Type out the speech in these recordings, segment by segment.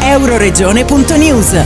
Euroregione.news.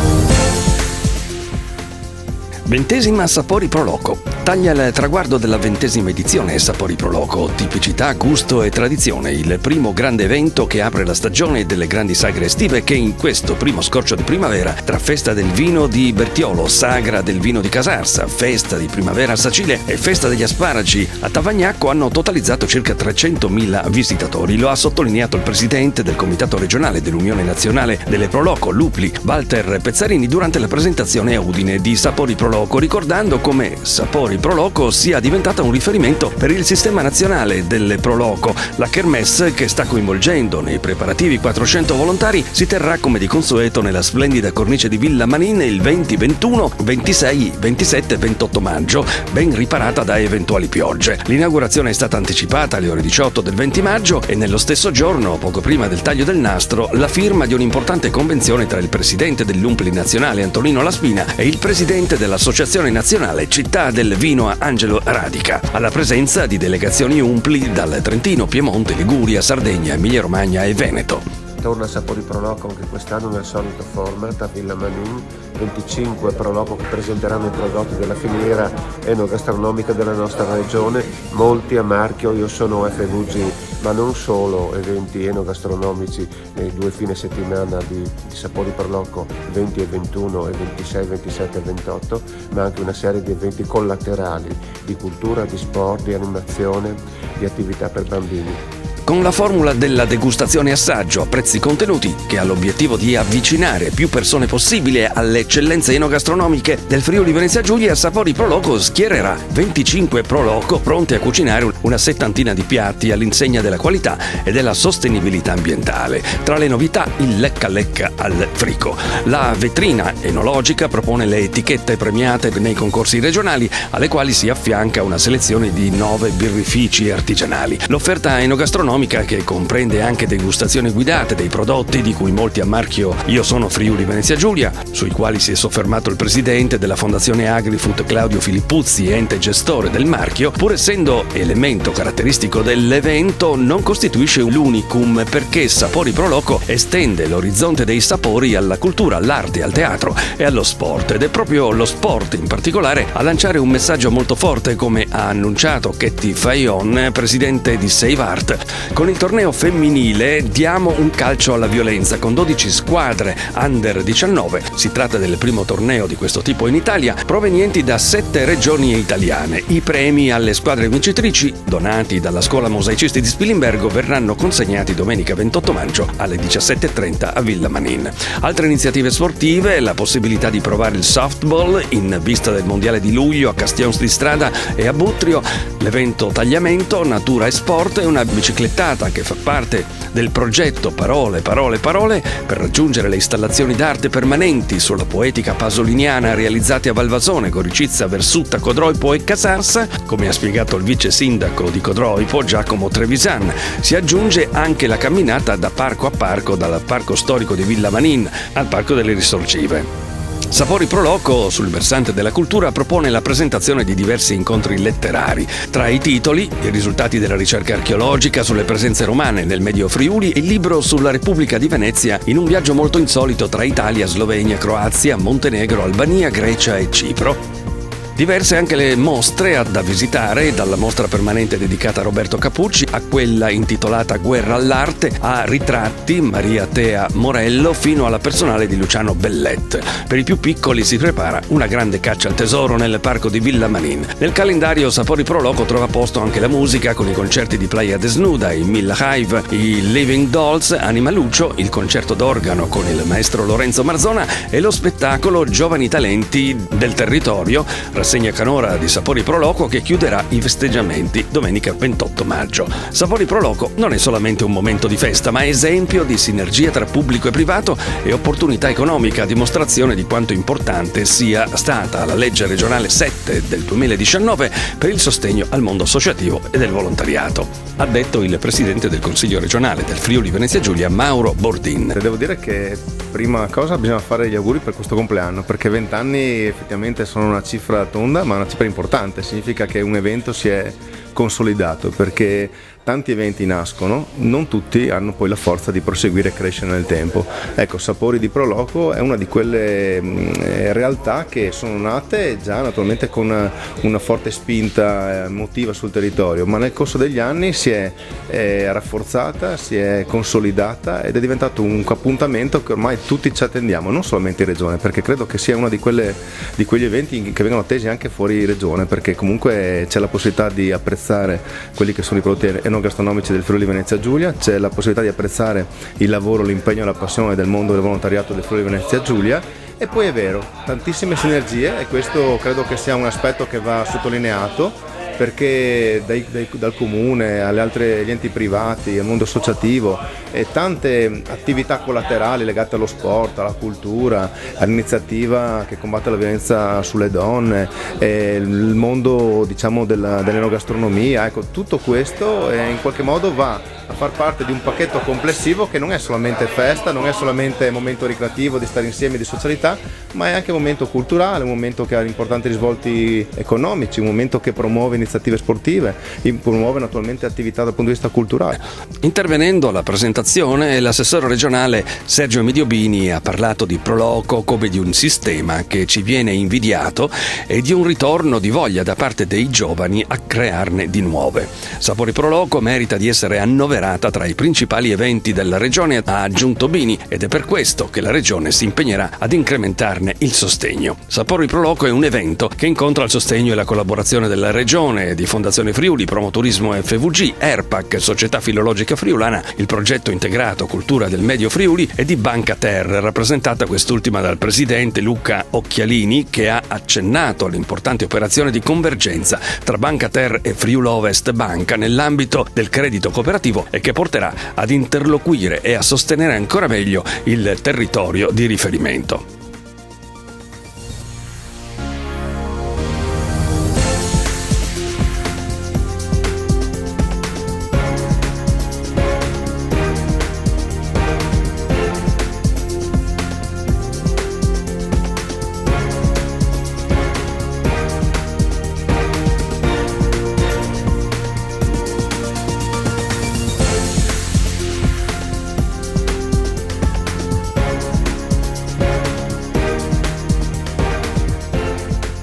20ª Sapori Pro Loco. Taglia il traguardo della 20ª edizione Sapori Pro Loco. Tipicità, gusto e tradizione. Il primo grande evento che apre la stagione delle grandi sagre estive che in questo primo scorcio di primavera, tra festa del vino di Bertiolo, sagra del vino di Casarsa, festa di primavera a Sacile e festa degli asparagi a Tavagnacco hanno totalizzato circa 300.000 visitatori. Lo ha sottolineato il presidente del comitato regionale dell'Unione Nazionale delle Pro Loco, Lupli, Walter Pezzarini, durante la presentazione a Udine di Sapori Pro Loco, ricordando come Sapori Pro Loco sia diventata un riferimento per il sistema nazionale delle Pro Loco. La kermesse, che sta coinvolgendo nei preparativi 400 volontari, si terrà come di consueto nella splendida cornice di Villa Manin il 20, 21, 26, 27 e 28 maggio, ben riparata da eventuali piogge. L'inaugurazione è stata anticipata alle ore 18 del 20 maggio e nello stesso giorno, poco prima del taglio del nastro, la firma di un'importante convenzione tra il presidente dell'Umpli nazionale Antonino Laspina e il presidente dell'Associazione Nazionale Città del Vino Angelo Radica, alla presenza di delegazioni Umpli dal Trentino, Piemonte, Liguria, Sardegna, Emilia-Romagna e Veneto. Torna Sapori Pro Loco anche quest'anno nel solito format a Villa Manin, 25 Pro Loco che presenteranno i prodotti della filiera enogastronomica della nostra regione, molti a marchio Io sono FVG, ma non solo eventi enogastronomici nei 2 fine settimana di Sapori Pro Loco 20 e 21 e 26, 27 e 28, ma anche una serie di eventi collaterali di cultura, di sport, di animazione, di attività per bambini. Con la formula della degustazione assaggio a prezzi contenuti, che ha l'obiettivo di avvicinare più persone possibile alle eccellenze enogastronomiche del Friuli Venezia Giulia, Sapori Pro Loco schiererà 25 Pro Loco pronti a cucinare una 70ina di piatti all'insegna della qualità e della sostenibilità ambientale. Tra le novità, il lecca lecca al frico. La vetrina enologica propone le etichette premiate nei concorsi regionali, alle quali si affianca una selezione di 9 birrifici artigianali. L'offerta enogastronomica, che comprende anche degustazioni guidate dei prodotti di cui molti a marchio Io sono Friuli Venezia Giulia, sui quali si è soffermato il presidente della Fondazione Agrifood Claudio Filippuzzi, ente gestore del marchio, pur essendo elemento caratteristico dell'evento, non costituisce l'unicum, perché Sapori Pro Loco estende l'orizzonte dei sapori alla cultura, all'arte, al teatro e allo sport, ed è proprio lo sport in particolare a lanciare un messaggio molto forte, come ha annunciato Ketty Fayon, presidente di Save Art. Con il torneo femminile diamo un calcio alla violenza con 12 squadre under 19. Si tratta del primo torneo di questo tipo in Italia, provenienti da 7 regioni italiane. I premi alle squadre vincitrici, donati dalla Scuola Mosaicisti di Spilimbergo, verranno consegnati domenica 28 maggio alle 17:30 a Villa Manin. Altre iniziative sportive: la possibilità di provare il softball in vista del mondiale di luglio a Castions di Strada e a Butrio, l'evento tagliamento, natura e sport e una biciclettata che fa parte del progetto Parole, Parole, Parole per raggiungere le installazioni d'arte permanenti sulla poetica pasoliniana realizzate a Valvasone, Goricizza, Versutta, Codroipo e Casarsa, come ha spiegato il vice sindaco di Codroipo Giacomo Trevisan. Si aggiunge anche la camminata da parco a parco, dal parco storico di Villa Manin al parco delle Risorgive. Sapori Pro Loco, sul versante della cultura, propone la presentazione di diversi incontri letterari. Tra i titoli, i risultati della ricerca archeologica sulle presenze romane nel Medio Friuli e il libro sulla Repubblica di Venezia in un viaggio molto insolito tra Italia, Slovenia, Croazia, Montenegro, Albania, Grecia e Cipro. Diverse anche le mostre da visitare, dalla mostra permanente dedicata a Roberto Capucci a quella intitolata Guerra all'arte, a ritratti Maria Tea Morello fino alla personale di Luciano Bellet. Per i più piccoli si prepara una grande caccia al tesoro nel parco di Villa Manin. Nel calendario Sapori Pro Loco trova posto anche la musica con i concerti di Playa Desnuda, i Milla Hive, i Living Dolls, Anima Lucio, il concerto d'organo con il maestro Lorenzo Marzona e lo spettacolo Giovani Talenti del Territorio, rassegna canora di Sapori Pro Loco che chiuderà i festeggiamenti domenica 28 maggio. Sapori Pro Loco non è solamente un momento di festa, ma esempio di sinergia tra pubblico e privato e opportunità economica, a dimostrazione di quanto importante sia stata la legge regionale 7 del 2019 per il sostegno al mondo associativo e del volontariato, ha detto il presidente del Consiglio regionale del Friuli Venezia Giulia, Mauro Bordin. Devo dire che prima cosa bisogna fare gli auguri per questo compleanno, perché 20 anni effettivamente sono una cifra tonda, ma una cifra importante. Significa che un evento si è consolidato, perché tanti eventi nascono, non tutti hanno poi la forza di proseguire e crescere nel tempo. Ecco, Sapori di Proloco è una di quelle realtà che sono nate già naturalmente con una forte spinta emotiva sul territorio, ma nel corso degli anni si è rafforzata, si è consolidata ed è diventato un appuntamento che ormai tutti ci attendiamo, non solamente in regione, perché credo che sia uno di quegli eventi che vengono attesi anche fuori regione, perché comunque c'è la possibilità di apprezzare quelli che sono i prodotti enogastronomici del Friuli Venezia Giulia, c'è la possibilità di apprezzare il lavoro, l'impegno e la passione del mondo del volontariato del Friuli Venezia Giulia. E poi è vero, tantissime sinergie, e questo credo che sia un aspetto che va sottolineato, perché dal comune agli enti privati, al mondo associativo e tante attività collaterali legate allo sport, alla cultura, all'iniziativa che combatte la violenza sulle donne, il mondo diciamo dell'enogastronomia, ecco, tutto questo in qualche modo va a far parte di un pacchetto complessivo che non è solamente festa, non è solamente momento ricreativo di stare insieme, di socialità, ma è anche un momento culturale, un momento che ha importanti risvolti economici, un momento che promuove iniziative sportive, promuove naturalmente attività dal punto di vista culturale. Intervenendo alla presentazione, l'assessore regionale Sergio Mediobini ha parlato di Proloco come di un sistema che ci viene invidiato e di un ritorno di voglia da parte dei giovani a crearne di nuove. Sapori Proloco merita di essere annoverata tra i principali eventi della regione, ha aggiunto Bini, ed è per questo che la regione si impegnerà ad incrementarne il sostegno. Sapori Proloco è un evento che incontra il sostegno e la collaborazione della regione, di Fondazione Friuli, Promoturismo FVG, ERPAC, Società Filologica Friulana, il progetto integrato Cultura del Medio Friuli e di Banca Terre, rappresentata quest'ultima dal presidente Luca Occhialini, che ha accennato all'importante operazione di convergenza tra Banca Terre e Friulovest Banca nell'ambito del credito cooperativo e che porterà ad interloquire e a sostenere ancora meglio il territorio di riferimento.